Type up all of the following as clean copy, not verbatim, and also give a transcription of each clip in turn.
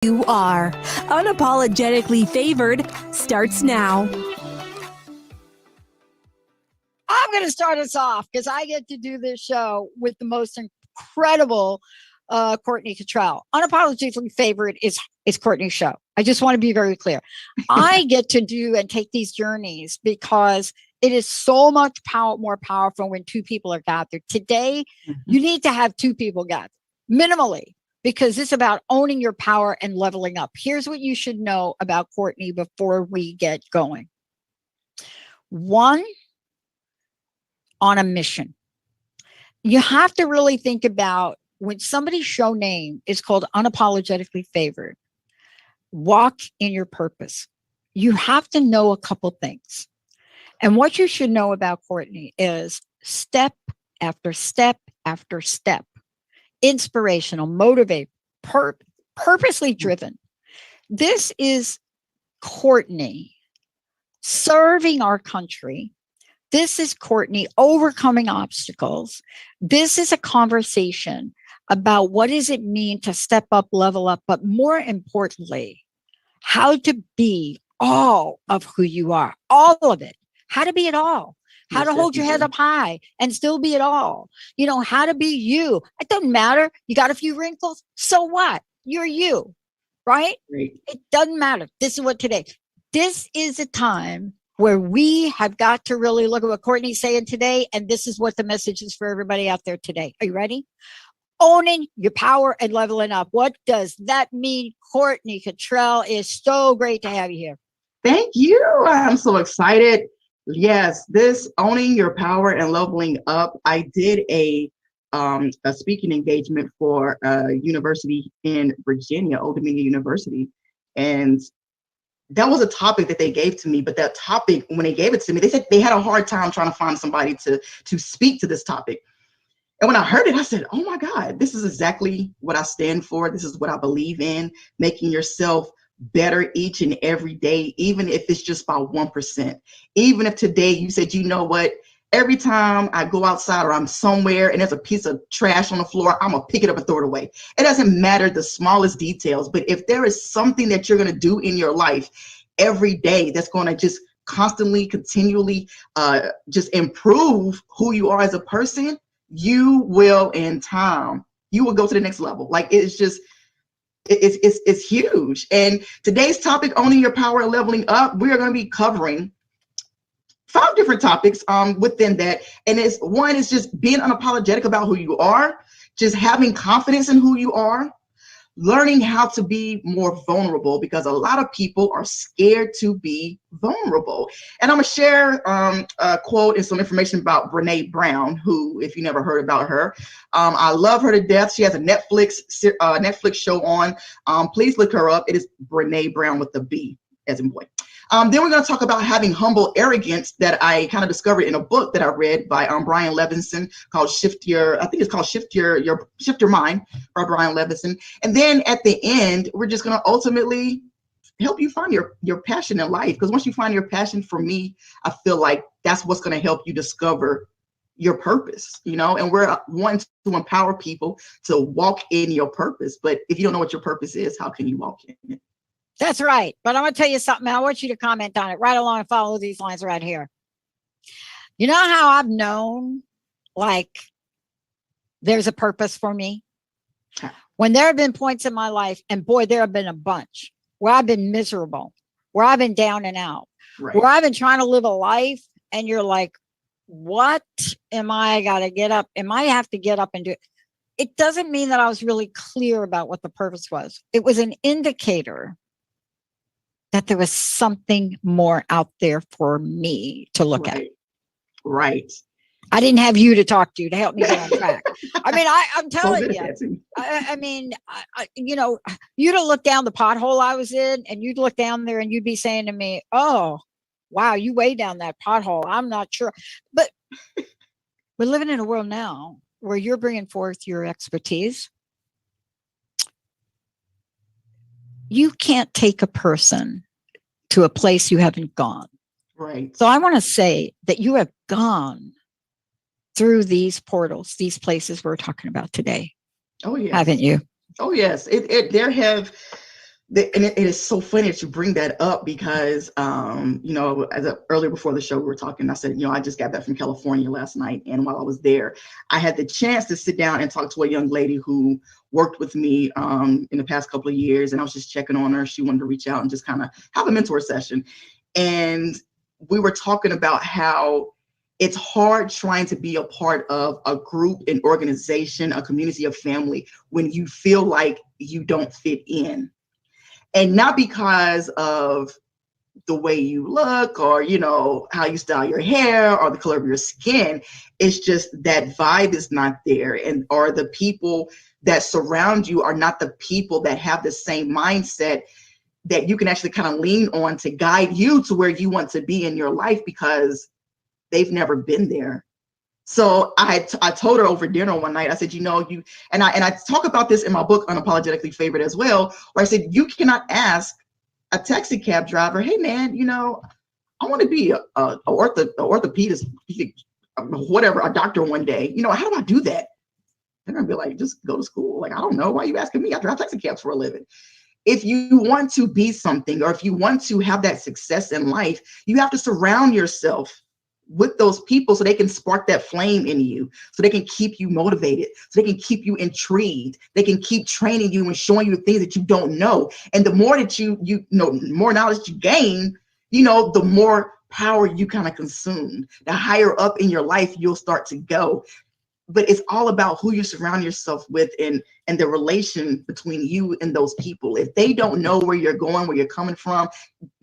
You are Unapologetically Favored starts now. I'm going to start us off because I get to do this show with the most incredible Courtney Kittrell. Unapologetically Favored is Courtney's show. I just want to be very clear. I get to do and take these journeys because it is so much more powerful when two people are gathered. Today, you need to have two people gathered, minimally, because it's about owning your power and leveling up. Here's what you should know about Courtney before we get going. One, on a mission. You have to really think about when somebody's show name is called Unapologetically Favored, walk in your purpose. You have to know a couple things. And what you should know about Courtney is step after step after step, inspirational, motivated, purposely driven. This is Courtney serving our country. This is Courtney overcoming obstacles. This is a conversation about what does it mean to step up, level up, but more importantly, how to be all of who you are, all of it, how to be it all, how to hold your head up high and still be it all, how to be you. It doesn't matter. You got a few wrinkles. So what? You're you, right? It doesn't matter. This is this is a time where we have got to really look at what Courtney's saying today. And this is what the message is for everybody out there today. Are you ready? Owning your power and leveling up. What does that mean? Courtney Kittrell, is so great to have you here. Thank you. I'm so excited. Yes, this owning your power and leveling up. I did a speaking engagement for a university in Virginia, Old Dominion University. And that was a topic that they gave to me, but that topic, when they gave it to me, they said they had a hard time trying to find somebody to speak to this topic. And when I heard it, I said, oh my God, this is exactly what I stand for. This is what I believe in, making yourself better each and every day, even if it's just by 1%. Even if today you said, you know what, every time I go outside or I'm somewhere and there's a piece of trash on the floor, I'm gonna pick it up and throw it away. It doesn't matter the smallest details, but if there is something that you're gonna do in your life every day that's gonna just constantly, continually just improve who you are as a person, you will, in time, you will go to the next level. Like it's just, it's huge. And today's topic, owning your power and leveling up, we are going to be covering 5 different topics within that. And one is just being unapologetic about who you are, just having confidence in who you are, learning how to be more vulnerable, because a lot of people are scared to be vulnerable. And I'm gonna share a quote and some information about Brene Brown, who, if you never heard about her, I love her to death. She has a Netflix show on. Please look her up. It is Brene Brown with the B as in boy. Then we're going to talk about having humble arrogance that I kind of discovered in a book that I read by Brian Levinson called Shift Your Mind by Brian Levinson. And then at the end, we're just going to ultimately help you find your passion in life. Because once you find your passion, for me, I feel like that's what's going to help you discover your purpose, and we're wanting to empower people to walk in your purpose. But if you don't know what your purpose is, how can you walk in it? That's right. But I'm going to tell you something. I want you to comment on it right along and follow these lines right here. You know how I've known, like, there's a purpose for me? When there have been points in my life, and boy, there have been a bunch, where I've been miserable, where I've been down and out, where I've been trying to live a life, and you're like, what am I got to get up? Am I have to get up and do it? It doesn't mean that I was really clear about what the purpose was. It was an indicator that there was something more out there for me to look at. Right. I didn't have you to talk to help me get on track. I mean, I'm telling you, I mean, you'd have looked down the pothole I was in, and you'd look down there and you'd be saying to me, oh, wow, you way down that pothole. I'm not sure. But we're living in a world now where you're bringing forth your expertise. You can't take a person to a place you haven't gone. Right. So I want to say that you have gone through these portals, these places we're talking about today. Oh, yes. Haven't you? Oh, yes. There have And it is so funny that you bring that up because, earlier before the show, we were talking, I said, I just got back from California last night. And while I was there, I had the chance to sit down and talk to a young lady who worked with me in the past couple of years. And I was just checking on her. She wanted to reach out and just kind of have a mentor session. And we were talking about how it's hard trying to be a part of a group, an organization, a community, of family when you feel like you don't fit in. And not because of the way you look or, how you style your hair or the color of your skin. It's just that vibe is not there. Or the people that surround you are not the people that have the same mindset that you can actually kind of lean on to guide you to where you want to be in your life, because they've never been there. So I told her over dinner one night, I said, and I talk about this in my book, Unapologetically Favored, as well, where I said, you cannot ask a taxi cab driver, hey man, I want to be a orthopedist, whatever, a doctor one day. How do I do that? They're gonna be like, just go to school. Like, I don't know. Why are you asking me? I drive taxi cabs for a living. If you want to be something, or if you want to have that success in life, you have to surround yourself with those people so they can spark that flame in you, so they can keep you motivated, so they can keep you intrigued, they can keep training you and showing you things that you don't know. And the more that you know, more knowledge you gain, the more power you kind of consume, the higher up in your life you'll start to go. But it's all about who you surround yourself with and the relation between you and those people. If they don't know where you're going, where you're coming from,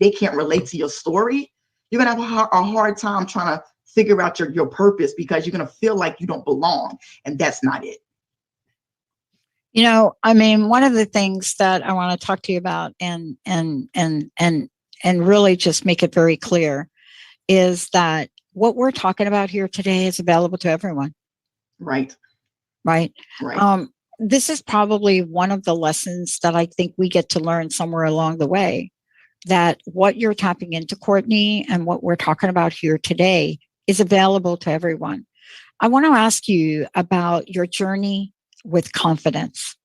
they can't relate to your story, you're going to have a hard time trying to figure out your purpose, because you're going to feel like you don't belong. And that's not it. One of the things that I want to talk to you about and really just make it very clear is that what we're talking about here today is available to everyone. Right. This is probably one of the lessons that I think we get to learn somewhere along the way, that what you're tapping into, Courtney, and what we're talking about here today is available to everyone. I want to ask you about your journey with confidence.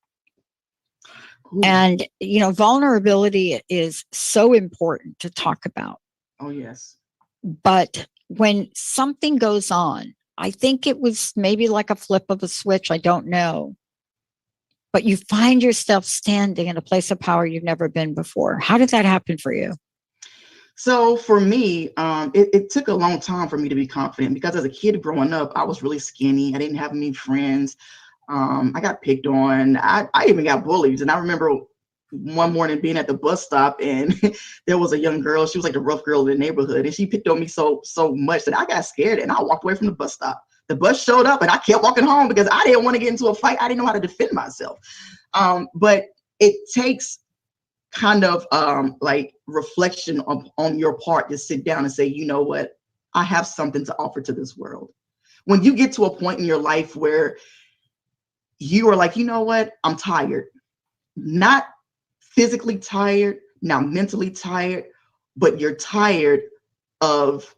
Ooh. And, vulnerability is so important to talk about. Oh, yes. But when something goes on, I think it was maybe like a flip of a switch, I don't know, but you find yourself standing in a place of power you've never been before. How did that happen for you? So for me, it took a long time for me to be confident, because as a kid growing up, I was really skinny. I didn't have any friends. I got picked on. I even got bullied. And I remember one morning being at the bus stop, and there was a young girl. She was like the rough girl in the neighborhood, and she picked on me so much that I got scared and I walked away from the bus stop. The bus showed up and I kept walking home because I didn't want to get into a fight. I didn't know how to defend myself. But it takes kind of like reflection on your part to sit down and say, you know what, I have something to offer to this world. When you get to a point in your life where you are like, you know what, I'm tired, not physically tired, not mentally tired, but you're tired of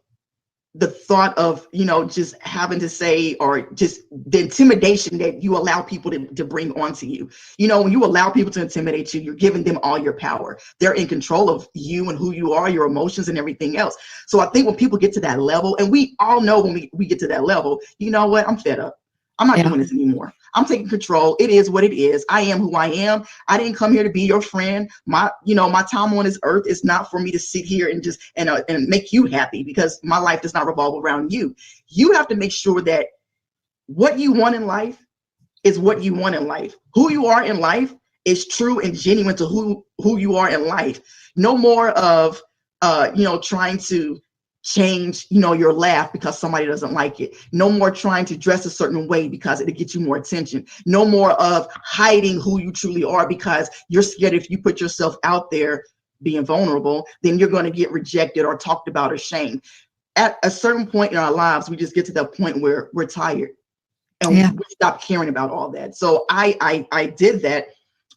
the thought of, just having to say, or just the intimidation that you allow people to bring onto you. When you allow people to intimidate you, you're giving them all your power. They're in control of you and who you are, your emotions and everything else. So I think when people get to that level, and we all know when we get to that level, you know what, I'm fed up. I'm not doing this anymore. I'm taking control. It is what it is. I am who I am. I didn't come here to be your friend. My time on this earth is not for me to sit here and just and make you happy, because my life does not revolve around you. You have to make sure that what you want in life is what you want in life. Who you are in life is true and genuine to who you are in life. No more of trying to change, your laugh because somebody doesn't like it. No more trying to dress a certain way because it'll get you more attention. No more of hiding who you truly are because you're scared if you put yourself out there being vulnerable, then you're going to get rejected or talked about or shamed. At a certain point in our lives, we just get to that point where we're tired and we stop caring about all that. So I did that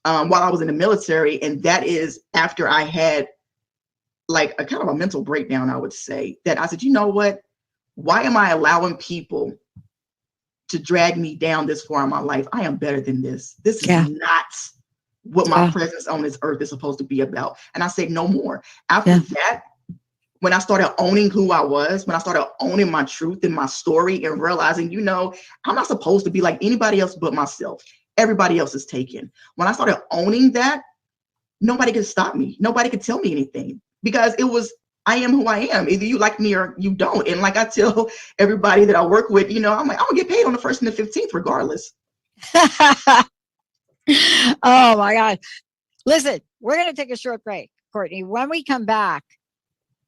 while I was in the military, and that is after I had like a kind of a mental breakdown, I would say, that I said, you know what, why am I allowing people to drag me down this far in my life? I am better than this. This is not what my presence on this earth is supposed to be about. And I said, no more. After that, when I started owning who I was, when I started owning my truth and my story and realizing, I'm not supposed to be like anybody else but myself. Everybody else is taken. When I started owning that, nobody could stop me. Nobody could tell me anything because I am who I am. Either you like me or you don't. And like I tell everybody that I work with, I'm like, I'm gonna get paid on the 1st and the 15th regardless. Oh my God. Listen, we're going to take a short break, Courtney. When we come back,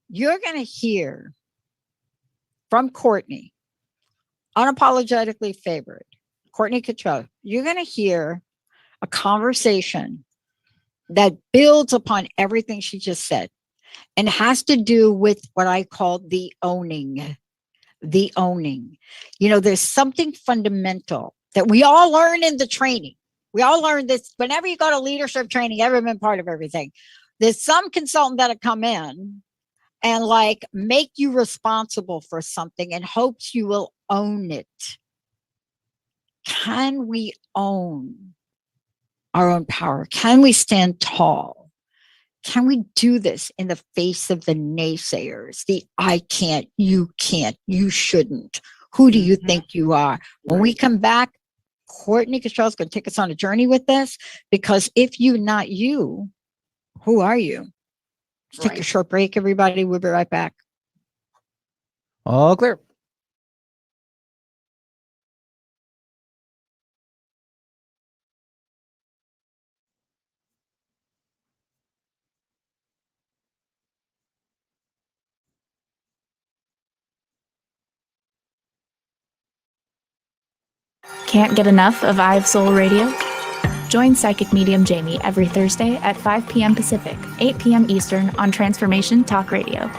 you're going to hear from Courtney, unapologetically favored, Courtney Kittrell. You're going to hear a conversation that builds upon everything she just said and has to do with what I call the owning. The owning. There's something fundamental that we all learn in the training. We all learn this whenever you go to leadership training, ever been part of everything. There's some consultant that'll come in and like make you responsible for something in hopes you will own it. Can we own our own power? Can we stand tall? Can we do this in the face of the naysayers? The I can't, you shouldn't. Who do you think you are? When we come back, Courtney Kittrell is going to take us on a journey with this, because if you not you, who are you? Let's take a short break, everybody. We'll be right back. All clear. Can't get enough of Eye of Soul Radio? Join psychic medium Jamie every Thursday at 5 p.m. Pacific, 8 p.m. Eastern on Transformation Talk Radio.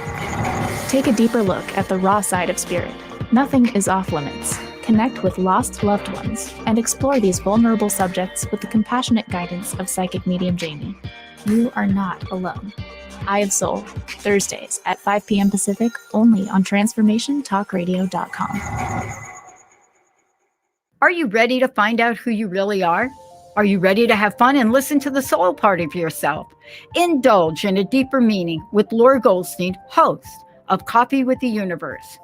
Take a deeper look at the raw side of spirit. Nothing is off limits. Connect with lost loved ones and explore these vulnerable subjects with the compassionate guidance of psychic medium Jamie. You are not alone. Eye of Soul, Thursdays at 5 p.m. Pacific, only on TransformationTalkRadio.com. Are you ready to find out who you really are? Are you ready to have fun and listen to the soul part of yourself? Indulge in a deeper meaning with Laura Goldstein, host of Coffee with the Universe.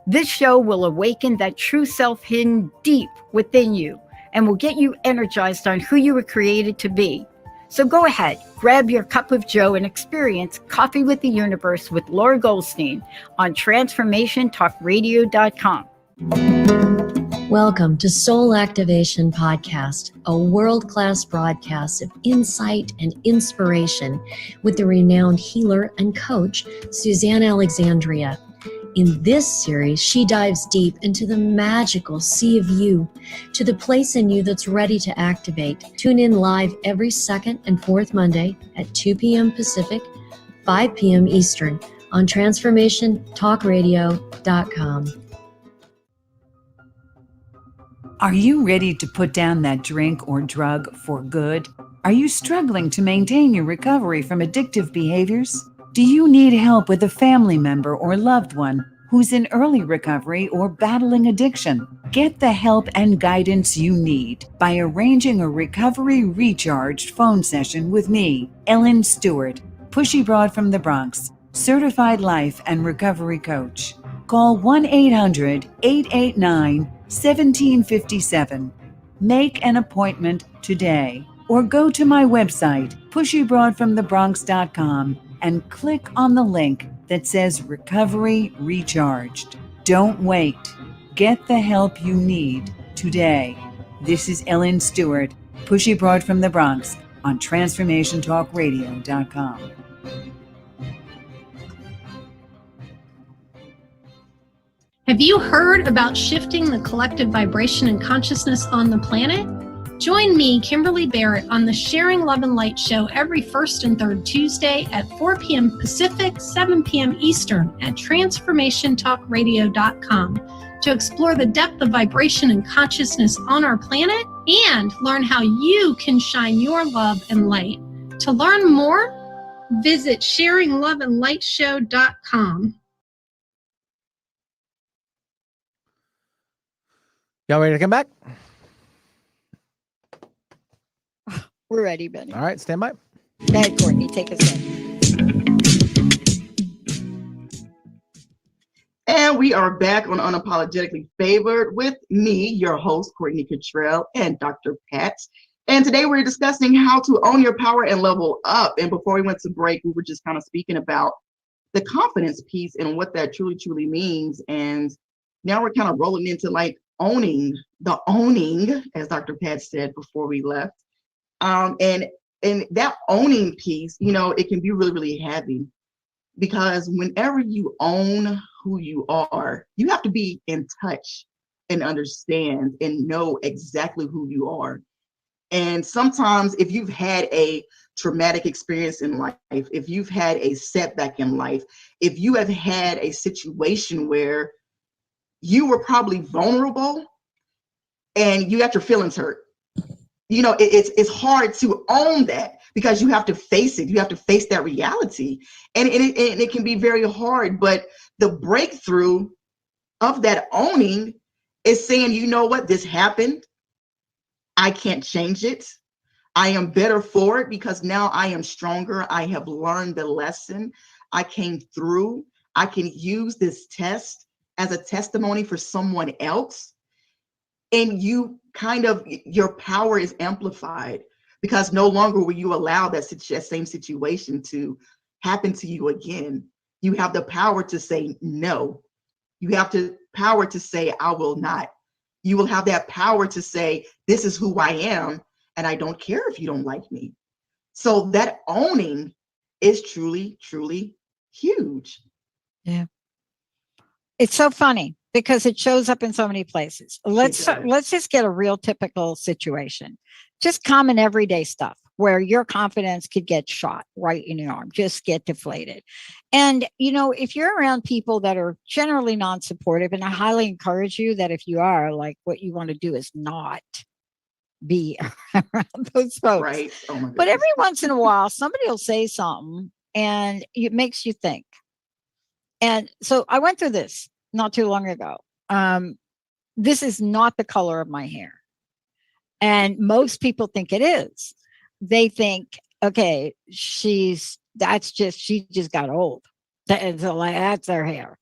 This show will awaken that true self hidden deep within you and will get you energized on who you were created to be. So go ahead, grab your cup of joe and experience Coffee with the Universe with Laura Goldstein on TransformationTalkRadio.com. Welcome to Soul Activation Podcast, a world-class broadcast of insight and inspiration with the renowned healer and coach, Suzanne Alexandria. In this series, she dives deep into the magical sea of you, to the place in you that's ready to activate. Tune in live every second and fourth Monday at 2 p.m. Pacific, 5 p.m. Eastern on TransformationTalkRadio.com. Are you ready to put down that drink or drug for good? Are you struggling to maintain your recovery from addictive behaviors? Do you need help with a family member or loved one who's in early recovery or battling addiction? Get the help and guidance you need by arranging a recovery recharged phone session with me, Ellen Stewart, Pushy Broad from the Bronx, certified life and recovery coach. Call 1-800-889-1757. Make an appointment today or go to my website, pushybroadfromthebronx.com, and click on the link that says Recovery Recharged. Don't wait. Get the help you need today. This is Ellen Stewart, Pushy Broad from the Bronx on TransformationTalkRadio.com. Have you heard about shifting the collective vibration and consciousness on the planet? Join me, Kimberly Barrett, on the Sharing Love and Light show every first and third Tuesday at 4 p.m. Pacific, 7 p.m. Eastern at TransformationTalkRadio.com to explore the depth of vibration and consciousness on our planet and learn how you can shine your love and light. To learn more, visit SharingLoveAndLightShow.com. Y'all ready to come back? We're ready, Benny. All right, stand by. Go ahead, Courtney, take us in. And we are back on Unapologetically Favored with me, your host, Courtney Kittrell, and Dr. Pat. And today we're discussing how to own your power and level up. And before we went to break, we were just kind of speaking about the confidence piece and what that truly, truly means. And now we're kind of rolling into like owning, as Dr. Pat said before we left. And that owning piece, you know, it can be really, really heavy. Because whenever you own who you are, you have to be in touch and understand and know exactly who you are. And sometimes if you've had a traumatic experience in life, if you've had a setback in life, if you have had a situation where you were probably vulnerable and you got your feelings hurt, you know, it's hard to own that because you have to face it. You have to face that reality. And it can be very hard. But the breakthrough of that owning is saying, you know what, this happened. I can't change it. I am better for it because now I am stronger. I have learned the lesson. I came through. I can use this test as a testimony for someone else. And you kind of, your power is amplified because no longer will you allow that same situation to happen to you again. You have the power to say no. You have the power to say, I will not. You will have that power to say, this is who I am, and I don't care if you don't like me. So that owning is truly, truly huge. Yeah. It's so funny because it shows up in so many places. Let's just get a real typical situation. Just common everyday stuff where your confidence could get shot right in your arm, just get deflated. And, you know, if you're around people that are generally non-supportive, and I highly encourage you that if you are, like, what you want to do is not be around those folks. Right. Oh my goodness. But every once in a while, somebody will say something and it makes you think. And so I went through this not too long ago. This is not the color of my hair. And most people think it is. They think, okay, she just got old. That's her hair.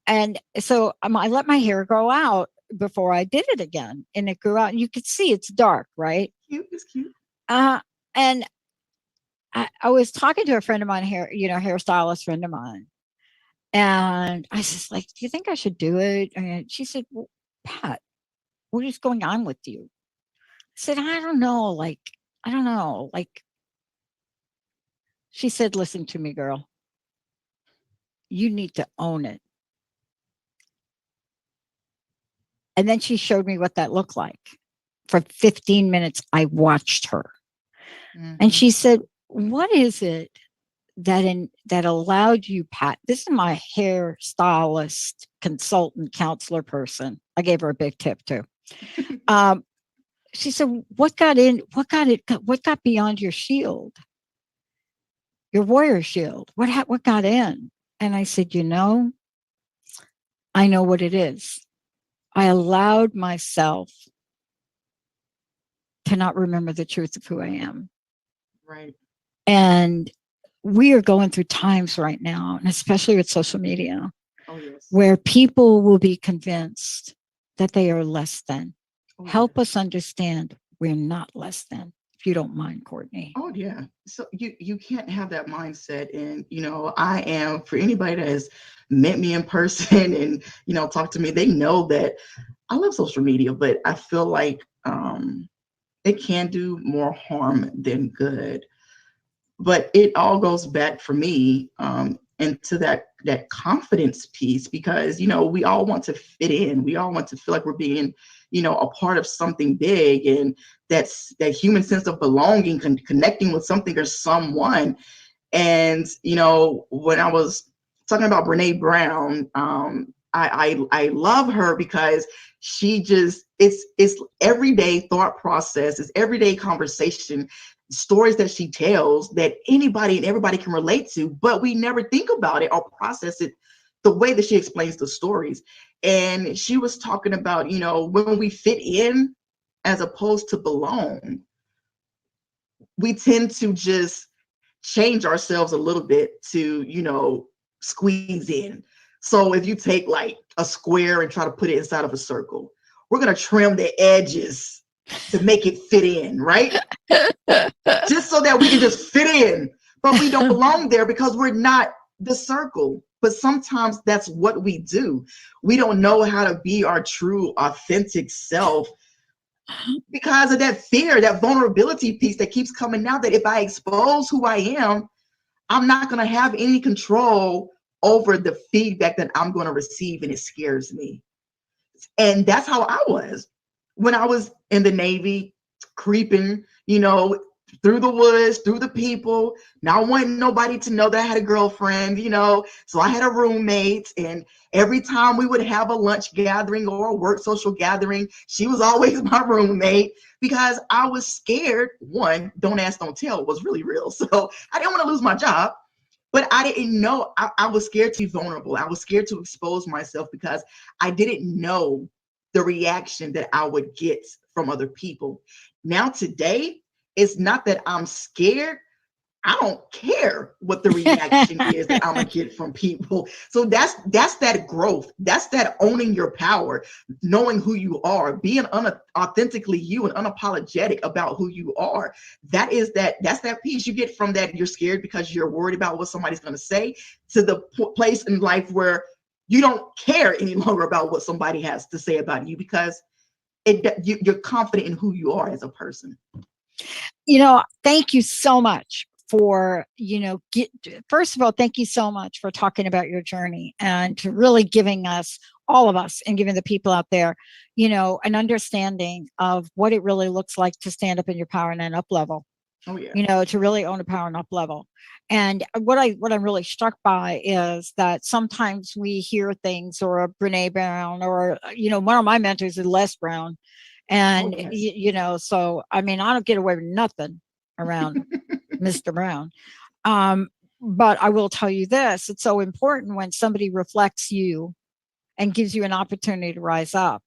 And so I let my hair grow out before I did it again. And it grew out. And you could see it's dark, right? Cute, it's cute. And I was talking to a friend of mine here, you know, hairstylist friend of mine. And I was like, do you think I should do it? And she said, well, Pat, what is going on with you? I said, I don't know. She said, listen to me, girl. You need to own it. And then she showed me what that looked like. For 15 minutes, I watched her. Mm-hmm. And she said, what is it that allowed you, Pat? This is my hairstylist, consultant, counselor person. I gave her a big tip too. She said, what got beyond your shield? Your warrior shield. What got in? And I said, you know, I know what it is. I allowed myself to not remember the truth of who I am. Right. And we are going through times right now, and especially with social media, where people will be convinced that they are less than. Help us understand we're not less than, if you don't mind, Courtney. Oh, yeah. So you can't have that mindset. And, you know, I am, for anybody that has met me in person and, you know, talked to me, they know that I love social media, but I feel like it can do more harm than good. But it all goes back for me into that confidence piece, because, you know, we all want to fit in. We all want to feel like we're being, you know, a part of something big. And that's that human sense of belonging, connecting with something or someone. And, you know, when I was talking about Brene Brown, I love her because she just, it's everyday thought process, it's everyday conversation, stories that she tells that anybody and everybody can relate to, but we never think about it or process it the way that she explains the stories. And she was talking about, you know, when we fit in as opposed to belong, we tend to just change ourselves a little bit to, squeeze in. So if you take like a square and try to put it inside of a circle, we're going to trim the edges to make it fit in, right? Just so that we can just fit in, but we don't belong there because we're not the circle. But sometimes that's what we do. We don't know how to be our true, authentic self because of that fear, that vulnerability piece that keeps coming out, that if I expose who I am, I'm not going to have any control over the feedback that I'm going to receive, and it scares me. And that's how I was when I was in the Navy, creeping, through the woods, through the people, not wanting nobody to know that I had a girlfriend, so I had a roommate, and every time we would have a lunch gathering or a work social gathering, she was always my roommate because I was scared. One, don't ask, don't tell was really real. So I didn't want to lose my job, but I didn't know. I was scared to be vulnerable. I was scared to expose myself because I didn't know the reaction that I would get from other people. Now today, it's not that I'm scared. I don't care what the reaction is that I'm gonna get from people. So that's that growth. That's that owning your power, knowing who you are, being authentically you and unapologetic about who you are. That's that piece you get from that. You're scared because you're worried about what somebody's gonna say, to the place in life where you don't care any longer about what somebody has to say about you because you're confident in who you are as a person. Thank you so much for, first of all, thank you so much for talking about your journey and to really giving us, all of us, and giving the people out there, an understanding of what it really looks like to stand up in your power and then up level. Oh, yeah. To really own a power and up level. And what I'm really struck by is that sometimes we hear things, or a Brene Brown, or, one of my mentors is Les Brown. And, so, I don't get away with nothing around Mr. Brown. But I will tell you this, it's so important when somebody reflects you and gives you an opportunity to rise up.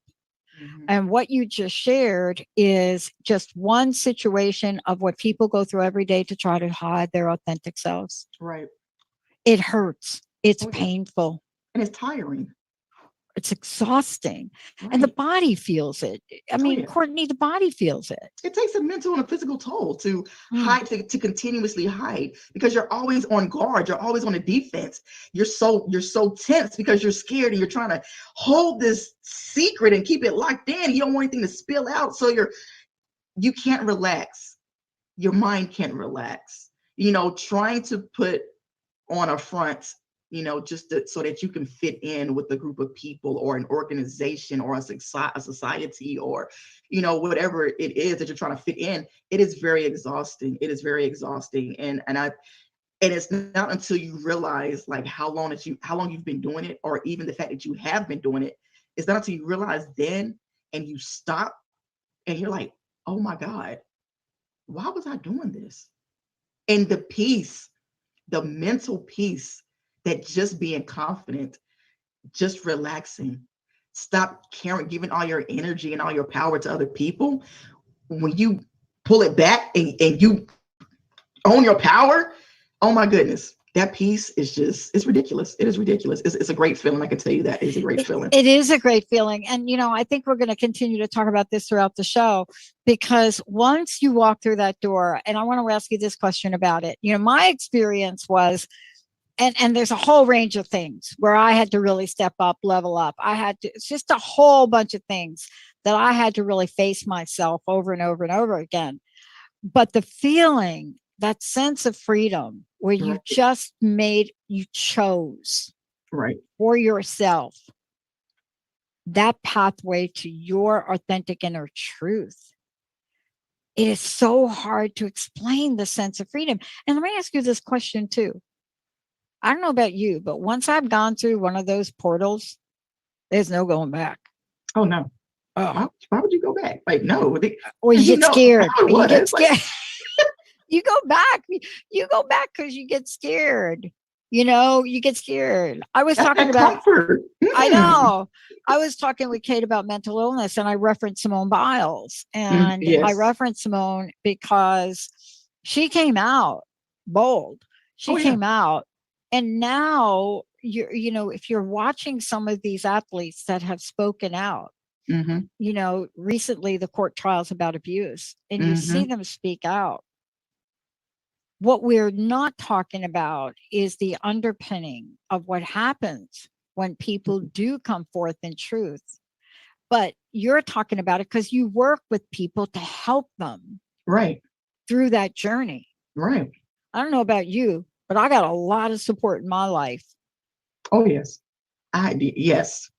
Mm-hmm. And what you just shared is just one situation of what people go through every day to try to hide their authentic selves. Right. It hurts. It's painful. And it's tiring. It's exhausting. Right. And the body feels it. Courtney, the body feels it. It takes a mental and a physical toll to hide, to continuously hide, because you're always on guard. You're always on a defense. You're so tense because you're scared and you're trying to hold this secret and keep it locked in. You don't want anything to spill out. So you can't relax. Your mind can't relax. Trying to put on a front, just so that you can fit in with a group of people or an organization or a society or, whatever it is that you're trying to fit in. It is very exhausting. It is very exhausting. And it's not until you realize like how long you've been doing it, or even the fact that you have been doing it, it's not until you realize then and you stop and you're like, oh my God, why was I doing this? And the peace, the mental peace, that just being confident, just relaxing, stop giving all your energy and all your power to other people. When you pull it back and you own your power, oh my goodness, that peace is it's ridiculous. It is ridiculous. It's a great feeling. I can tell you that. It's a great feeling. It is a great feeling. And, I think we're going to continue to talk about this throughout the show, because once you walk through that door, and I want to ask you this question about it. My experience was, and there's a whole range of things where I had to really step up, level up. It's just a whole bunch of things that I had to really face myself over and over and over again. But the feeling, that sense of freedom where you just you chose for yourself that pathway to your authentic inner truth. It is so hard to explain the sense of freedom. And let me ask you this question too. I don't know about you, but once I've gone through one of those portals, there's no going back. Oh, no. Why would you go back? Like, no. Or you get scared. You get scared. You go back. You go back because you get scared. You get scared. I was talking about comfort. I know. I was talking with Kate about mental illness, and I referenced Simone Biles. And I referenced Simone because She came out bold. She Oh, yeah. came out, and now if you're watching some of these athletes that have spoken out, Mm-hmm. recently the court trials about abuse, and you Mm-hmm. see them speak out. What we're not talking about is the underpinning of what happens when people do come forth in truth. But you're talking about it because you work with people to help them Right. through that journey. Right. I don't know about you, but I got a lot of support in my life. Oh, yes. Yes.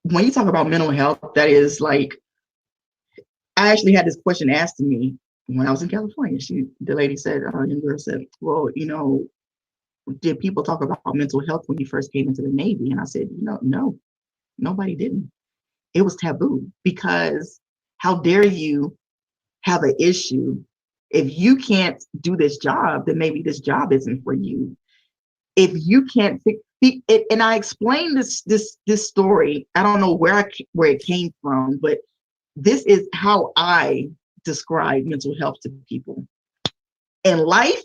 When you talk about mental health, that is like, I actually had this question asked to me when I was in California. The lady said, young girl said, well, did people talk about mental health when you first came into the Navy? And I said, no, nobody didn't. It was taboo, because how dare you have an issue? If you can't do this job, then maybe this job isn't for you. If you can't fix it, and I explained this story. I don't know where it came from, but this is how I describe mental health to people. In life,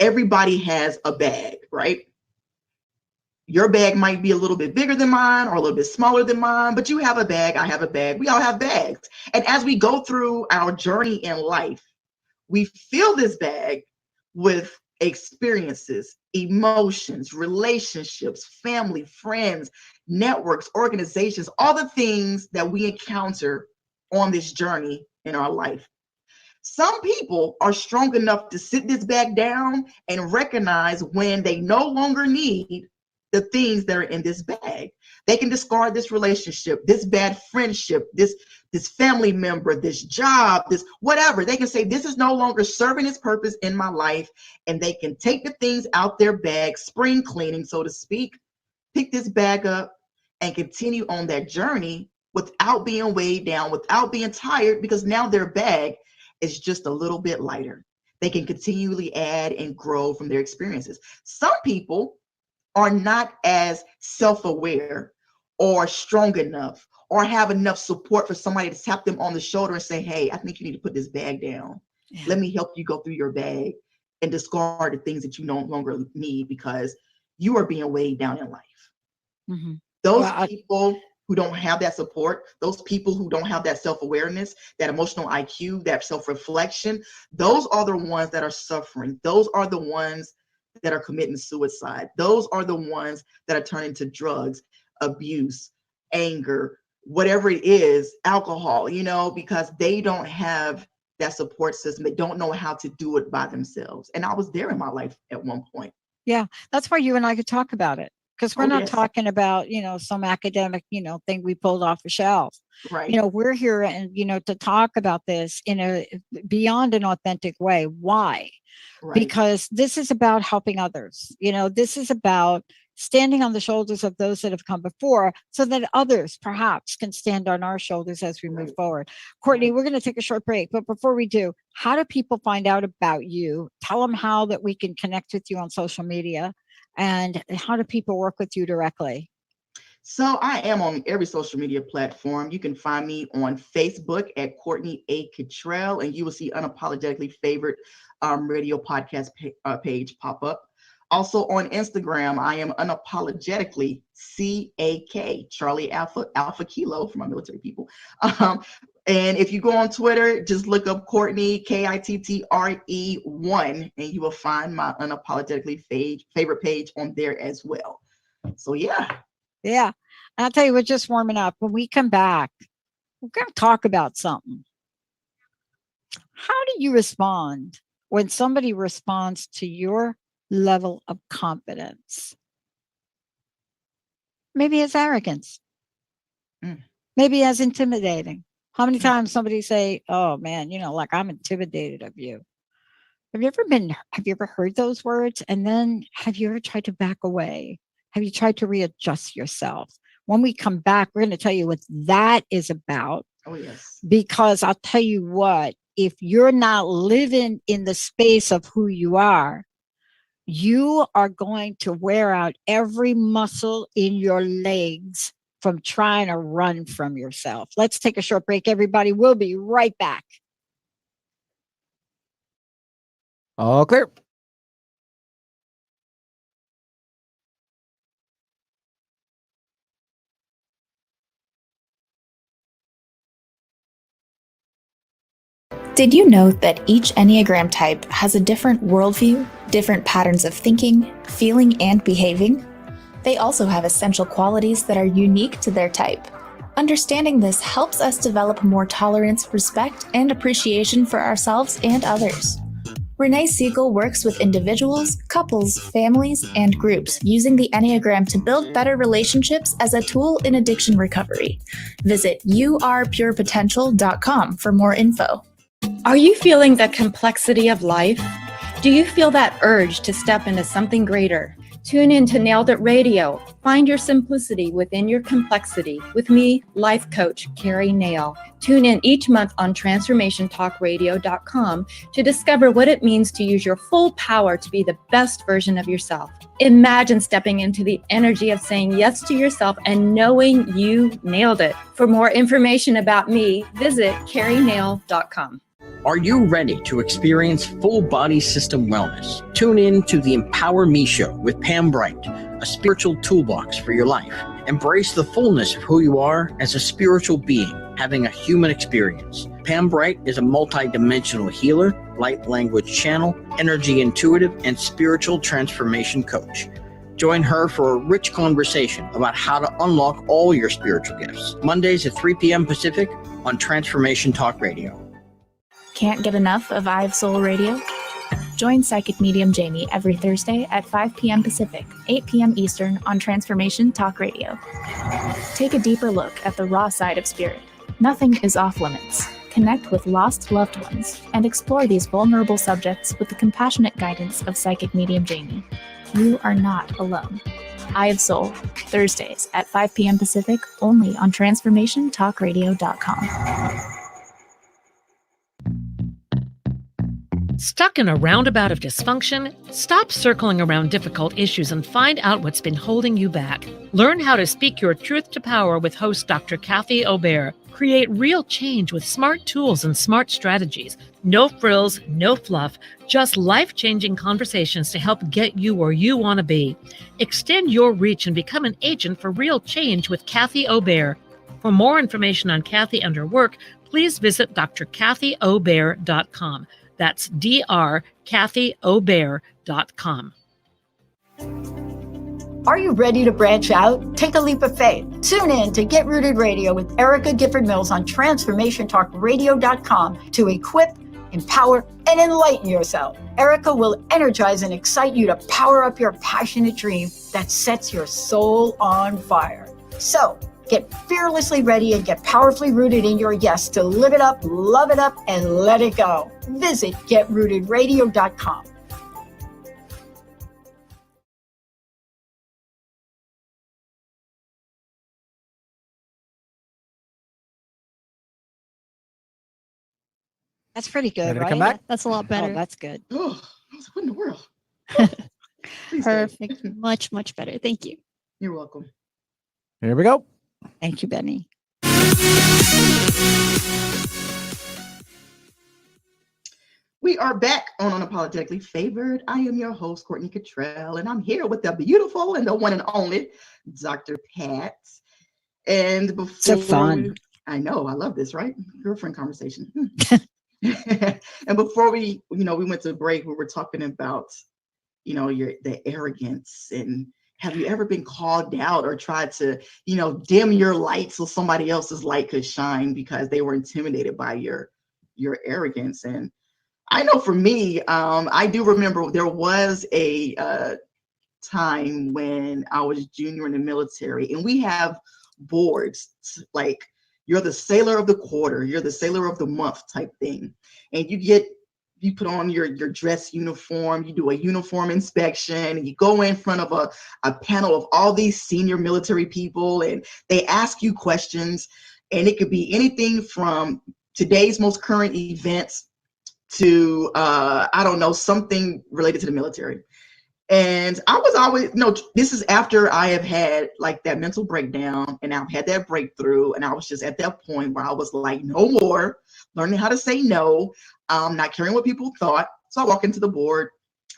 everybody has a bag, right? Your bag might be a little bit bigger than mine or a little bit smaller than mine, but you have a bag, I have a bag, we all have bags. And as we go through our journey in life, we fill this bag with experiences, emotions, relationships, family, friends, networks, organizations, all the things that we encounter on this journey in our life. Some people are strong enough to sit this bag down and recognize when they no longer need the things that are in this bag. They can discard this relationship, this bad friendship, this family member, this job, this whatever. They can say, this is no longer serving its purpose in my life, and they can take the things out their bag, spring cleaning, so to speak, pick this bag up and continue on that journey without being weighed down, without being tired, because now their bag is just a little bit lighter. They can continually add and grow from their experiences. Some people are not as self-aware or strong enough or have enough support for somebody to tap them on the shoulder and say, hey, I think you need to put this bag down. Yeah. Let me help you go through your bag and discard the things that you no longer need because you are being weighed down in life. Mm-hmm. Those people who don't have that support, those people who don't have that self-awareness, that emotional IQ, that self-reflection, those are the ones that are suffering. Those are the ones that are committing suicide. Those are the ones that are turning to drugs, abuse, anger, whatever it is, alcohol, because they don't have that support system. They don't know how to do it by themselves. And I was there in my life at one point. Yeah, that's why you and I could talk about it. Because we're not talking about, some academic, thing we pulled off the shelf. Right. We're here and, to talk about this in a beyond an authentic way. Why? Right. Because this is about helping others. This is about standing on the shoulders of those that have come before so that others perhaps can stand on our shoulders as we move forward. Courtney, we're going to take a short break. But before we do, how do people find out about you? Tell them how that we can connect with you on social media. And how do people work with you directly? So I am on every social media platform. You can find me on Facebook at Courtney A. Kittrell, and you will see Unapologetically Favorite radio podcast page pop up. Also on Instagram, I am Unapologetically CAK, Charlie Alpha Kilo for my military people. And if you go on Twitter, just look up Courtney, KITTRE1, and you will find my Unapologetically favorite page on there as well. So yeah. Yeah. And I'll tell you, we're just warming up. When we come back, we're going to talk about something. How do you respond when somebody responds to your level of confidence? Maybe as arrogance. Maybe as intimidating. How many times somebody say, oh man, like I'm intimidated of you. Have you ever heard those words? And then have you ever tried to back away? Have you tried to readjust yourself? When we come back, we're going to tell you what that is about. Oh, yes. Because I'll tell you what, if you're not living in the space of who you are going to wear out every muscle in your legs from trying to run from yourself. Let's take a short break, everybody. We'll be right back. All clear. Did you know that each Enneagram type has a different worldview, different patterns of thinking, feeling, and behaving? They also have essential qualities that are unique to their type. Understanding this helps us develop more tolerance, respect, and appreciation for ourselves and others. Renee Siegel works with individuals, couples, families, and groups using the Enneagram to build better relationships as a tool in addiction recovery. Visit yourpurepotential.com for more info. Are you feeling the complexity of life? Do you feel that urge to step into something greater? Tune in to Nailed It Radio. Find your simplicity within your complexity with me, life coach Carrie Nail. Tune in each month on transformationtalkradio.com to discover what it means to use your full power to be the best version of yourself. Imagine stepping into the energy of saying yes to yourself and knowing you nailed it. For more information about me, visit carrienail.com. Are you ready to experience full body system wellness? Tune in to the Empower Me Show with Pam Bright, a spiritual toolbox for your life. Embrace the fullness of who you are as a spiritual being, having a human experience. Pam Bright is a multi-dimensional healer, light language channel, energy intuitive, and spiritual transformation coach. Join her for a rich conversation about how to unlock all your spiritual gifts. Mondays at 3 p.m. Pacific on Transformation Talk Radio. Can't get enough of I've Soul Radio? Join Psychic Medium Jamie every Thursday at 5 p.m. Pacific, 8 p.m. Eastern on Transformation Talk Radio. Take a deeper look at the raw side of spirit. Nothing is off limits. Connect with lost loved ones and explore these vulnerable subjects with the compassionate guidance of Psychic Medium Jamie. You are not alone. I Have Soul, Thursdays at 5 p.m. Pacific, only on TransformationTalkRadio.com. Stuck in a roundabout of dysfunction? Stop circling around difficult issues and find out what's been holding you back. Learn how to speak your truth to power with host Dr. Kathy Obear. Create real change with smart tools and smart strategies. No frills, no fluff, just life-changing conversations to help get you where you want to be. Extend your reach and become an agent for real change with Kathy Obear. For more information on Kathy and her work, please visit drkathyobear.com. That's drkathyobear.com. Are you ready to branch out? Take a leap of faith. Tune in to Get Rooted Radio with Erica Gifford Mills on TransformationTalkRadio.com to equip, empower, and enlighten yourself. Erica will energize and excite you to power up your passionate dream that sets your soul on fire. So, get fearlessly ready and get powerfully rooted in your yes to live it up, love it up, and let it go. Visit GetRootedRadio.com. That's pretty good, Ready to right? come back? That's a lot better. Oh, that's good. Oh, I was like, what in the world? Please Perfect. stay. Much, much better. Thank you. You're welcome. Here we go. Thank you, Benny. We are back on Unapologetically Favored. I am your host, Courtney Kittrell, and I'm here with the beautiful and the one and only Dr. Pat. And before So fun. I know, I love this, right? Girlfriend conversation. And before we went to break, we were talking about, the arrogance, and have you ever been called out or tried to, dim your light so somebody else's light could shine because they were intimidated by your arrogance? And I know for me, I do remember there was a time when I was junior in the military, and we have boards like you're the sailor of the quarter, you're the sailor of the month type thing. And you put on your dress uniform, you do a uniform inspection, and you go in front of a panel of all these senior military people, and they ask you questions, and it could be anything from today's most current events to, something related to the military. And I was always, no, this is after I have had like that mental breakdown and I've had that breakthrough. And I was just at that point where I was like, no more, learning how to say no, not caring what people thought. So I walk into the board,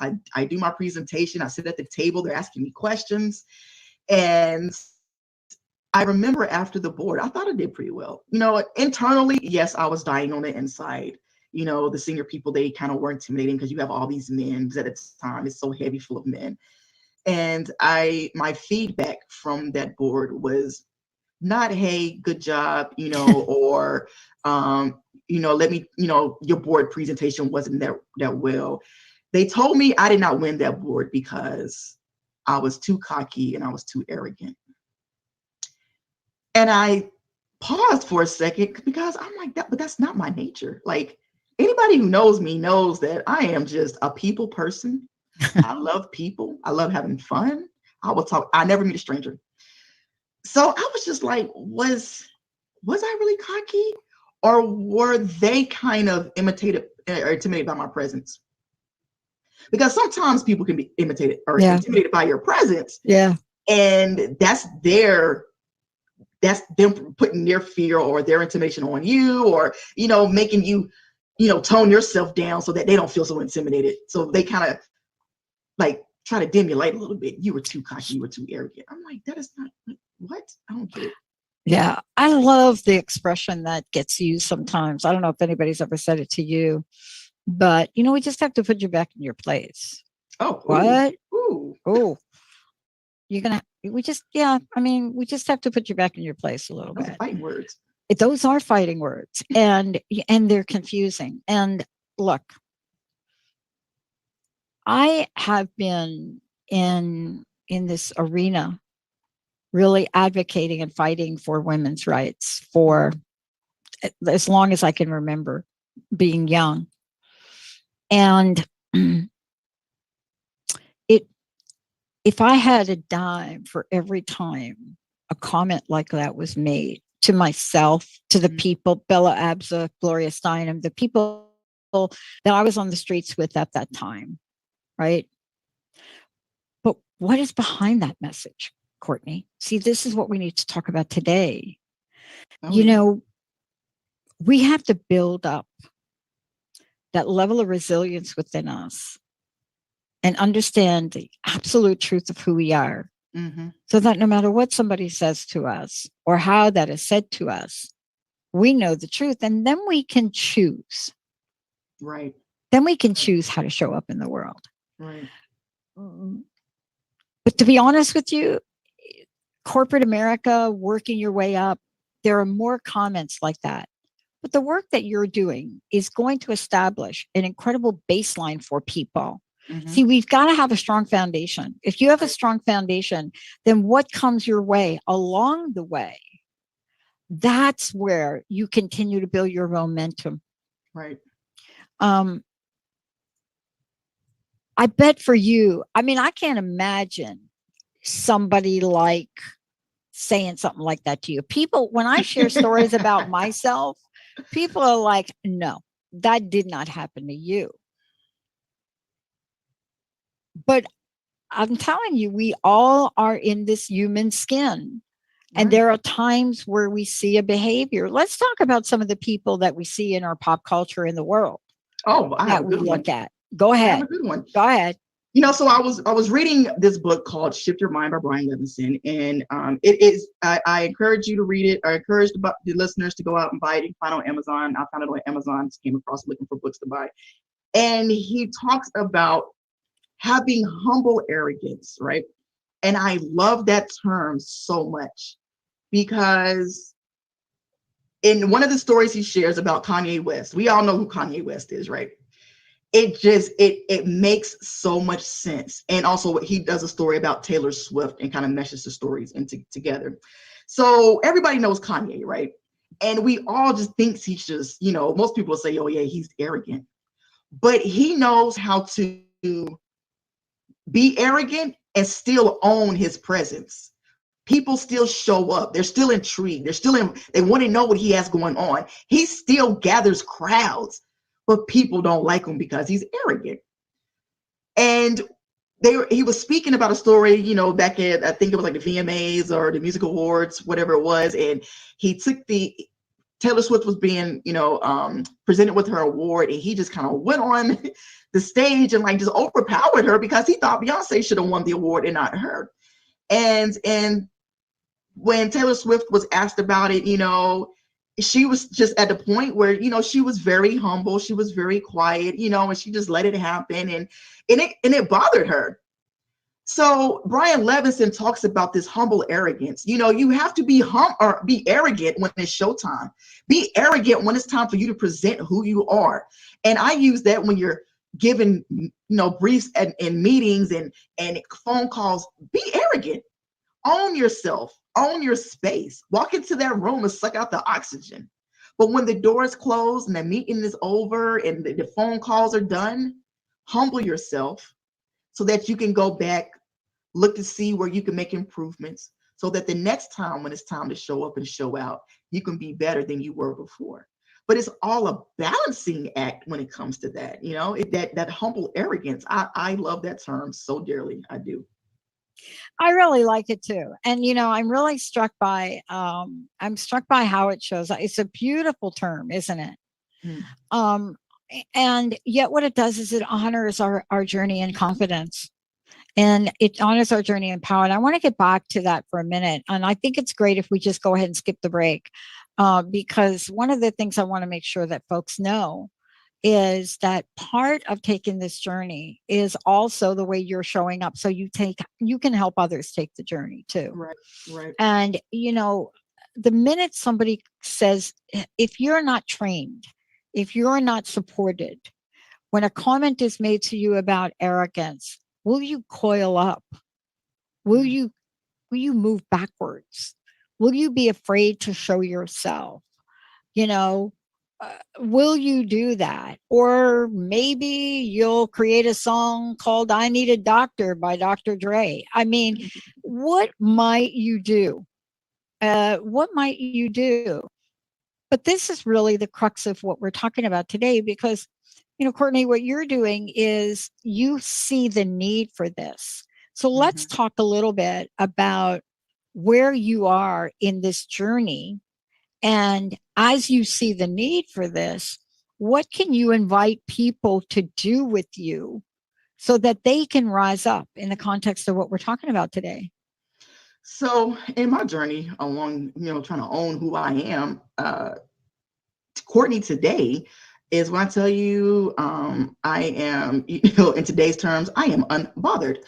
I do my presentation, I sit at the table, they're asking me questions. And I remember after the board, I thought I did pretty well. You know, internally, yes, I was dying on the inside. You know, the senior people, they kind of were intimidating because you have all these men at a time. It's so heavy, full of men. And my feedback from that board was not, hey, good job, you know, or, you know, let me, you know, your board presentation wasn't that well. They told me I did not win that board because I was too cocky and I was too arrogant. And I paused for a second because I'm like, but that's not my nature. Like, anybody who knows me knows that I am just a people person. I love people. I love having fun. I will talk. I never meet a stranger. So I was just like, was I really cocky? Or were they kind of intimidated by my presence? Because sometimes people can be intimidated by your presence. Yeah. And that's them putting their fear or their intimidation on you, or, you know, making you, you know, tone yourself down so that they don't feel so intimidated. So they kind of like try to dim your light a little bit. You were too cocky, you were too arrogant. I'm like, that is not what? I don't get it. Yeah. I love the expression that gets used sometimes. I don't know if anybody's ever said it to you, but, you know, we just have to put you back in your place. Oh, what? Ooh. Oh, we just have to put you back in your place a little bit. Those are fighting words. Those are fighting words, and they're confusing. And look, I have been in this arena really advocating and fighting for women's rights for as long as I can remember being young. And if I had a dime for every time a comment like that was made to myself, to the people, Bella Abza, Gloria Steinem, the people that I was on the streets with at that time, right? But what is behind that message, Courtney? See, this is what we need to talk about today. You know, we have to build up that level of resilience within us and understand the absolute truth of who we are. Mm-hmm. So that no matter what somebody says to us or how that is said to us, we know the truth, and then we can choose. Right. Then we can choose how to show up in the world. Right. But to be honest with you, corporate America, working your way up, there are more comments like that. But the work that you're doing is going to establish an incredible baseline for people. Mm-hmm. See, we've got to have a strong foundation. If you have a strong foundation, then what comes your way along the way, that's where you continue to build your momentum. Right. I bet for you, I mean, I can't imagine somebody like saying something like that to you. People, when I share stories about myself, people are like, no, that did not happen to you. But I'm telling you, we all are in this human skin. And there are times where we see a behavior. Let's talk about some of the people that we see in our pop culture in the world. Oh, I have that we look at. Go ahead. I have a good one. Go ahead. You know, so I was reading this book called Shift Your Mind by Brian Levinson, and it is, I encourage you to read it. I encourage the listeners to go out and buy it. You can find it on Amazon. I found it on Amazon, just came across looking for books to buy. And he talks about having humble arrogance, right? And I love that term so much because in one of the stories he shares about Kanye West, we all know who Kanye West is, right? It makes so much sense. And also he does a story about Taylor Swift and kind of meshes the stories together. So everybody knows Kanye, right? And we all just thinks he's just, you know, most people say, oh yeah, he's arrogant. But he knows how to be arrogant and still own his presence. People still show up. They're still intrigued. They want to know what he has going on. He still gathers crowds, but people don't like him because he's arrogant. And he was speaking about a story, back at, I think it was like the VMAs or the Music Awards, whatever it was. And he took Taylor Swift was being, presented with her award, and he just kind of went on the stage and like just overpowered her because he thought Beyonce should have won the award and not her. And when Taylor Swift was asked about it, she was just at the point where, she was very humble. She was very quiet, and she just let it happen. And it bothered her. So Brian Levinson talks about this humble arrogance. You have to be be arrogant when it's showtime. Be arrogant when it's time for you to present who you are. And I use that when you're given, briefs and meetings and phone calls. Be arrogant. Own yourself. Own your space. Walk into that room and suck out the oxygen. But when the doors close and the meeting is over and the phone calls are done, humble yourself so that you can go back, look to see where you can make improvements so that the next time when it's time to show up and show out, you can be better than you were before. But it's all a balancing act when it comes to that, that humble arrogance. I love that term so dearly. I do. I really like it too. And, I'm really struck by how it shows. It's a beautiful term, isn't it? And yet what it does is it honors our journey in confidence, and it honors our journey in power. And I want to get back to that for a minute. And I think it's great if we just go ahead and skip the break, because one of the things I want to make sure that folks know is that part of taking this journey is also the way you're showing up. So you can help others take the journey too. Right. And, the minute somebody says, if you're not trained, if you're not supported, when a comment is made to you about arrogance, will you coil up? Will you move backwards? Will you be afraid to show yourself? Will you do that? Or maybe you'll create a song called I Need a Doctor by Dr. Dre. I mean, what might you do? What might you do? But this is really the crux of what we're talking about today, because, Courtney, what you're doing is you see the need for this. So let's talk a little bit about where you are in this journey. And as you see the need for this, what can you invite people to do with you so that they can rise up in the context of what we're talking about today? So in my journey along, trying to own who I am, Courtney today is when I tell you, I am, in today's terms, I am unbothered.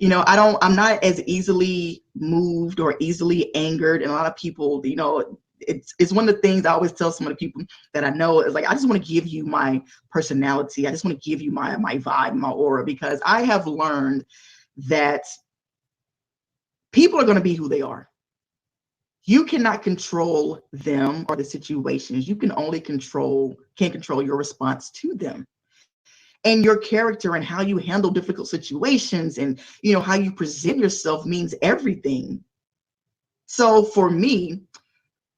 I'm not as easily moved or easily angered. And a lot of people, it's one of the things I always tell some of the people that I know is like, I just want to give you my personality. I just want to give you my vibe, my aura, because I have learned that people are going to be who they are. You cannot control them or the situations. You can only control your response to them. And your character and how you handle difficult situations and, how you present yourself means everything. So for me,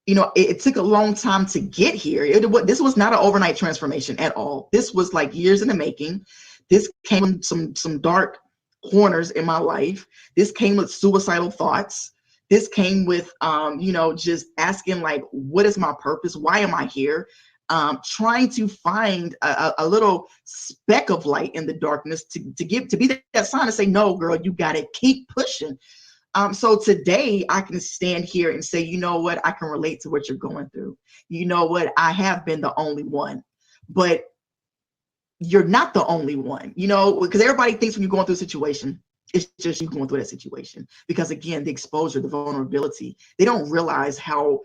it took a long time to get here. This was not an overnight transformation at all. This was like years in the making. This came from some dark corners in my life. This came with suicidal thoughts. This came with, just asking like, what is my purpose? Why am I here? Trying to find a little speck of light in the darkness to be that sign to say, no, girl, you got to keep pushing. So today I can stand here and say, you know what, I can relate to what you're going through. You know what, I have been the only one, but you're not the only one, because everybody thinks when you're going through a situation, it's just you going through that situation. Because again, the exposure, the vulnerability, they don't realize how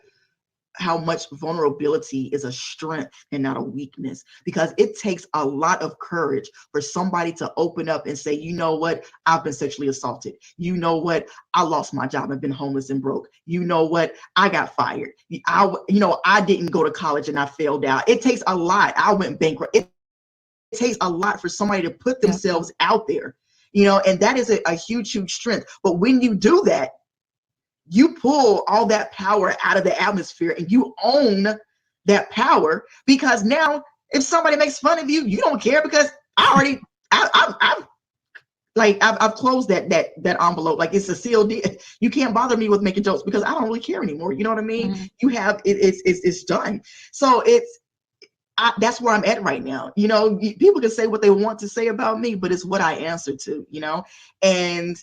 much vulnerability is a strength and not a weakness, because it takes a lot of courage for somebody to open up and say, you know what, I've been sexually assaulted. You know what, I lost my job and been homeless and broke. You know what, I got fired. I didn't go to college and I failed out. It takes a lot. I went bankrupt. It takes a lot for somebody to put themselves out there, and that is a huge, huge strength. But when you do that, you pull all that power out of the atmosphere and you own that power, because now if somebody makes fun of you, you don't care, because I've Like I've closed that envelope. Like it's a sealed deal. You can't bother me with making jokes because I don't really care anymore. You know what I mean? Mhm. You have it's done. So that's where I'm at right now. You know, people can say what they want to say about me, but it's what I answer to, you know, and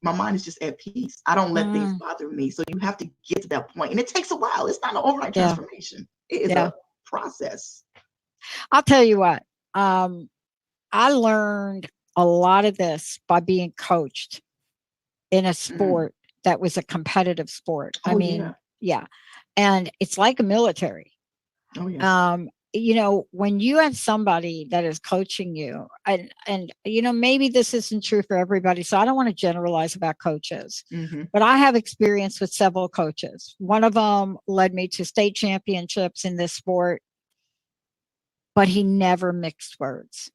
my mind is just at peace. I don't let things bother me. So you have to get to that point. And it takes a while. It's not an overnight transformation. It is a process. I'll tell you what, I learned a lot of this by being coached in a sport that was a competitive sport. I mean, yeah. And it's like a military. Oh, yes. You know, when you have somebody that is coaching you, and you know, maybe this isn't true for everybody, so I don't want to generalize about coaches, but I have experience with several coaches. One of them led me to state championships in this sport, but he never mixed words.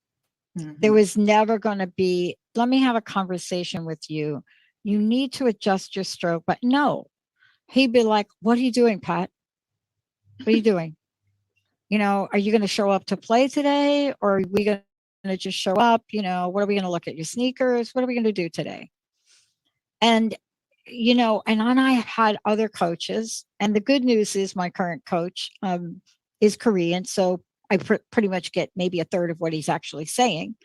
There was never going to be, let me have a conversation with you. You need to adjust your stroke, but no, he'd be like, what are you doing, Pat? What are you doing? You know, are you going to show up to play today, or are we going to just show up? You know, what are we going to look at your sneakers? What are we going to do today? And, you know, and I have had other coaches, and the good news is my current coach is Korean. So I pretty much get maybe a third of what he's actually saying,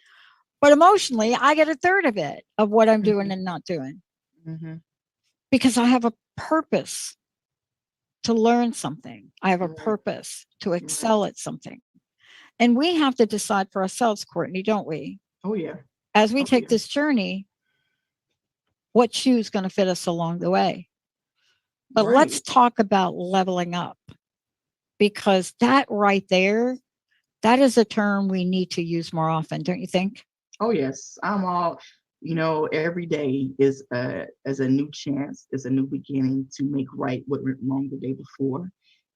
but emotionally I get a third of it, of what I'm doing and not doing, because I have a purpose to learn something. I have a purpose to excel at something. And we have to decide for ourselves, Courtney, don't we? Oh, yeah. As we take this journey, what shoe's going to fit us along the way? But let's talk about leveling up, because that right there, that is a term we need to use more often, don't you think? Oh, yes. You know, every day is as a new chance, is a new beginning to make right what went wrong the day before.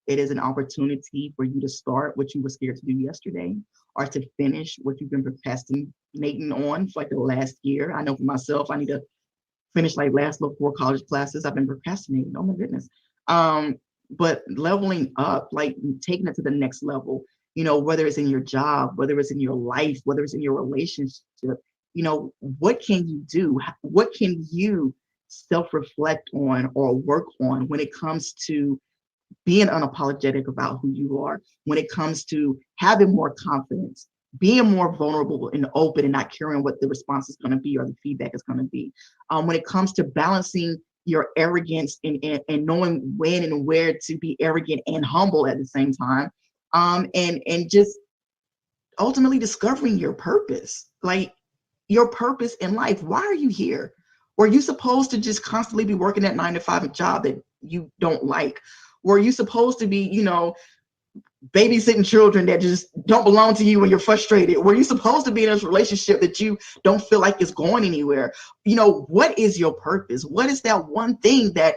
It is an opportunity for you to start what you were scared to do yesterday, or to finish what you've been procrastinating on for like the last year. I know for myself, I need to finish like last 4 college classes. I've been procrastinating. Oh my goodness. But leveling up, like taking it to the next level, you know, whether it's in your job, whether it's in your life, whether it's in your relationship, you know, what can you do? What can you self-reflect on or work on when it comes to being unapologetic about who you are, when it comes to having more confidence, being more vulnerable and open and not caring what the response is going to be or the feedback is going to be. When it comes to balancing your arrogance and knowing when and where to be arrogant and humble at the same time, and just ultimately discovering your purpose, like your purpose in life. Why are you here? Or are you supposed to just constantly be working that 9-to-5 job that you don't like? Or are you supposed to be, you know, babysitting children that just don't belong to you when you're frustrated? Were you supposed to be in this relationship that you don't feel like is going anywhere? You know, what is your purpose? What is that one thing that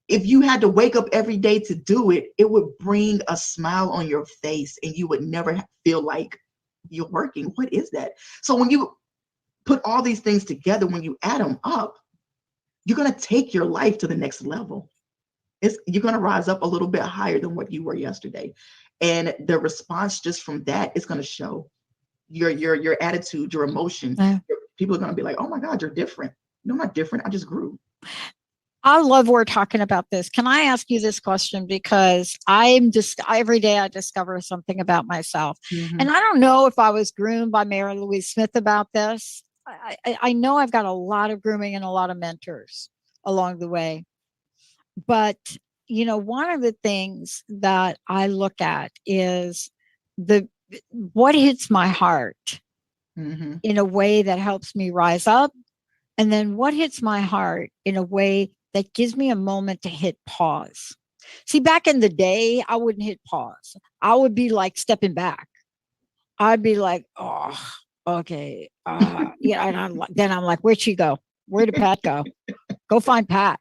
if you had to wake up every day to do it, it would bring a smile on your face and you would never feel like you're working? What is that? So when you put all these things together, when you add them up, you're going to take your life to the next level. You're going to rise up a little bit higher than what you were yesterday. And the response just from that is going to show your attitude, your emotion. People are going to be like, oh my God, you're different. No, I'm not different. I just grew. I love we're talking about this. Can I ask you this question? Because every day I discover something about myself. And I don't know if I was groomed by Mary Louise Smith about this. I know I've got a lot of grooming and a lot of mentors along the way. But, you know, one of the things that I look at is what hits my heart in a way that helps me rise up. And then what hits my heart in a way that gives me a moment to hit pause. See, back in the day, I wouldn't hit pause. I would be like stepping back. I'd be like, oh, okay. Yeah. And then I'm like, where'd she go? Where did Pat go? Go find Pat.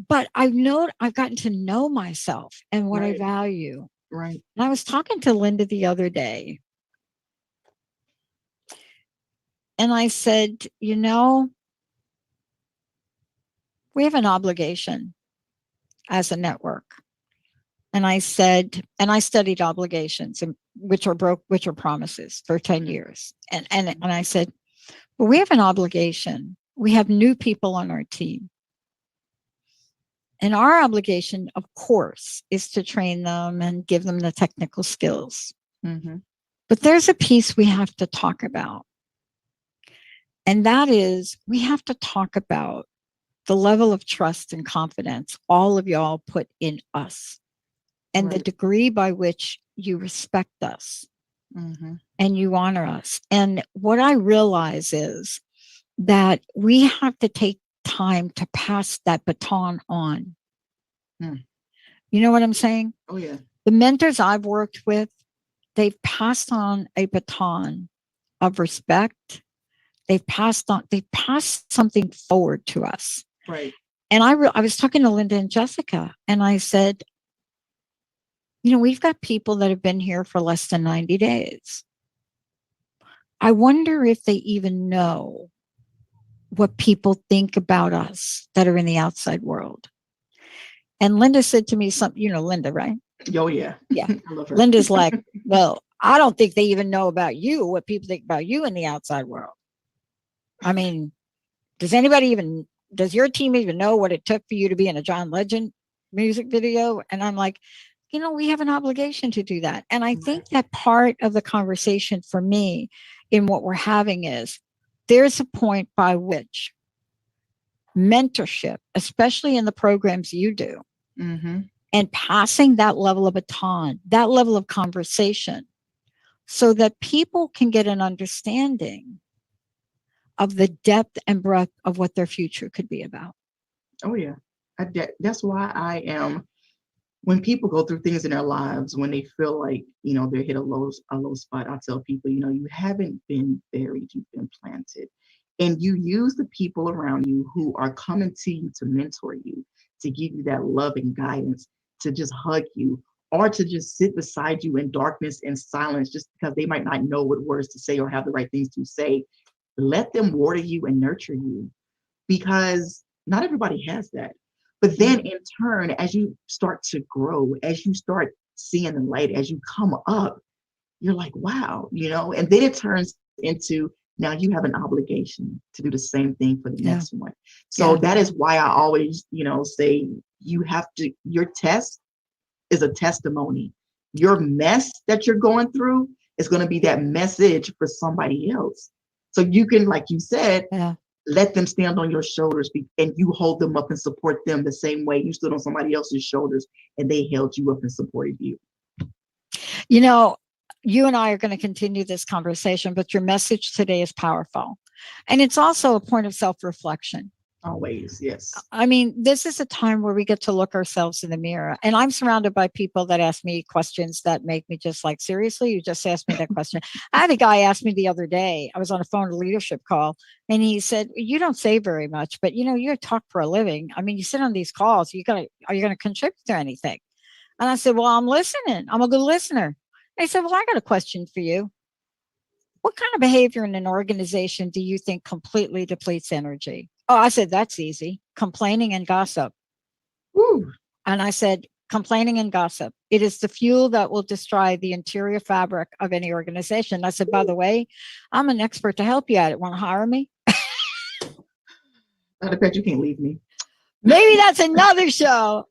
But I've gotten to know myself and what I value. Right. And I was talking to Linda the other day. And I said, you know, we have an obligation as a network And I said, and I studied obligations, and which are promises for 10 years. And I said, well, we have an obligation. We have new people on our team. And our obligation, of course, is to train them and give them the technical skills. Mm-hmm. But there's a piece we have to talk about. And that is, we have to talk about the level of trust and confidence all of y'all put in us, and the degree by which you respect us and you honor us. And what I realize is that we have to take time to pass that baton on. You know what I'm saying? Oh, yeah. The mentors I've worked with, they've passed on a baton of respect. They've passed something forward to us. Right. And I was talking to Linda and Jessica, and I said, you know, we've got people that have been here for less than 90 days. I wonder if they even know what people think about us that are in the outside world. And Linda said to me something, you know, Linda, right? Oh, yeah. Yeah. I love her. Linda's like, well, I don't think they even know about you, what people think about you in the outside world. I mean, does your team even know what it took for you to be in a John Legend music video? And I'm like, you know, we have an obligation to do that. And I think that part of the conversation for me in what we're having is there's a point by which mentorship, especially in the programs you do, and passing that level of baton, that level of conversation, so that people can get an understanding of the depth and breadth of what their future could be about. Oh, yeah. That's why I am, when people go through things in their lives, when they feel like, you know, they hit a low spot, I tell people, you know, you haven't been buried, you've been planted. And you use the people around you who are coming to you to mentor you, to give you that love and guidance, to just hug you, or to just sit beside you in darkness and silence, just because they might not know what words to say or have the right things to say. Let them water you and nurture you, because not everybody has that. But then in turn, as you start to grow, as you start seeing the light, as you come up, you're like, wow, you know, and then it turns into, now you have an obligation to do the same thing for the next one. So that is why I always, you know, say your test is a testimony. Your mess that you're going through is going to be that message for somebody else. So you can, like you said, let them stand on your shoulders, and you hold them up and support them the same way you stood on somebody else's shoulders and they held you up and supported you. You know, you and I are going to continue this conversation, but your message today is powerful. And it's also a point of self-reflection. Always, yes. I mean, this is a time where we get to look ourselves in the mirror. And I'm surrounded by people that ask me questions that make me just like, seriously, you just asked me that question. I had a guy ask me the other day, I was on a phone leadership call, and he said, you don't say very much, but you know, you talk for a living. I mean, you sit on these calls, are you going to contribute to anything? And I said, well, I'm listening. I'm a good listener. And he said, well, I got a question for you. What kind of behavior in an organization do you think completely depletes energy? Oh, I said, that's easy. Complaining and gossip. Woo. And I said, complaining and gossip. It is the fuel that will destroy the interior fabric of any organization. I said, by the way, I'm an expert to help you at it. Want to hire me? I bet you can't leave me. Maybe that's another show.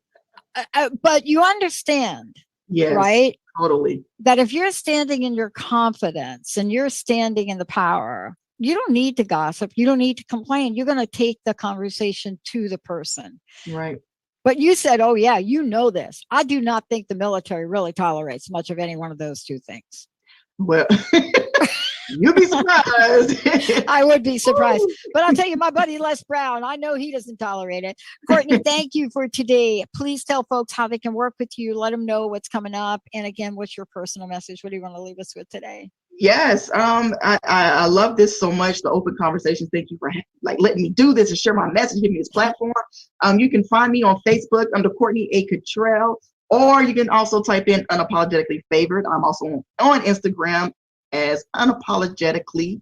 But you understand, right? Totally. That if you're standing in your confidence and you're standing in the power, you don't need to gossip. You don't need to complain. You're going to take the conversation to the person. Right. But you said, oh, yeah, you know this. I do not think the military really tolerates much of any one of those two things. Well, you'd be surprised. I would be surprised. But I'll tell you, my buddy Les Brown, I know he doesn't tolerate it. Courtney, thank you for today. Please tell folks how they can work with you. Let them know what's coming up. And again, what's your personal message? What do you want to leave us with today? Yes, I love this so much, the open conversations. Thank you for letting me do this and share my message, give me this platform. You can find me on Facebook under Courtney A. Kittrell, or you can also type in Unapologetically Favored. I'm also on Instagram as Unapologetically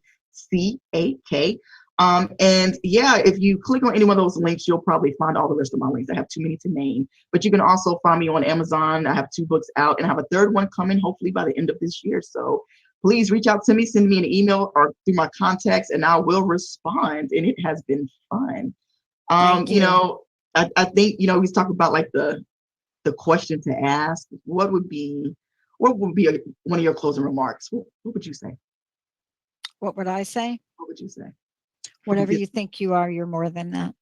CAK. And yeah, if you click on any one of those links, you'll probably find all the rest of my links. I have too many to name, but you can also find me on Amazon. I have 2 books out and I have a 3rd one coming hopefully by the end of this year. So please reach out to me, send me an email or through my contacts and I will respond. And it has been fun. You know, I think, you know, he's talking about like the question to ask. What would be one of your closing remarks? What would you say? What would I say? What would you say? Whatever you think you are, you're more than that.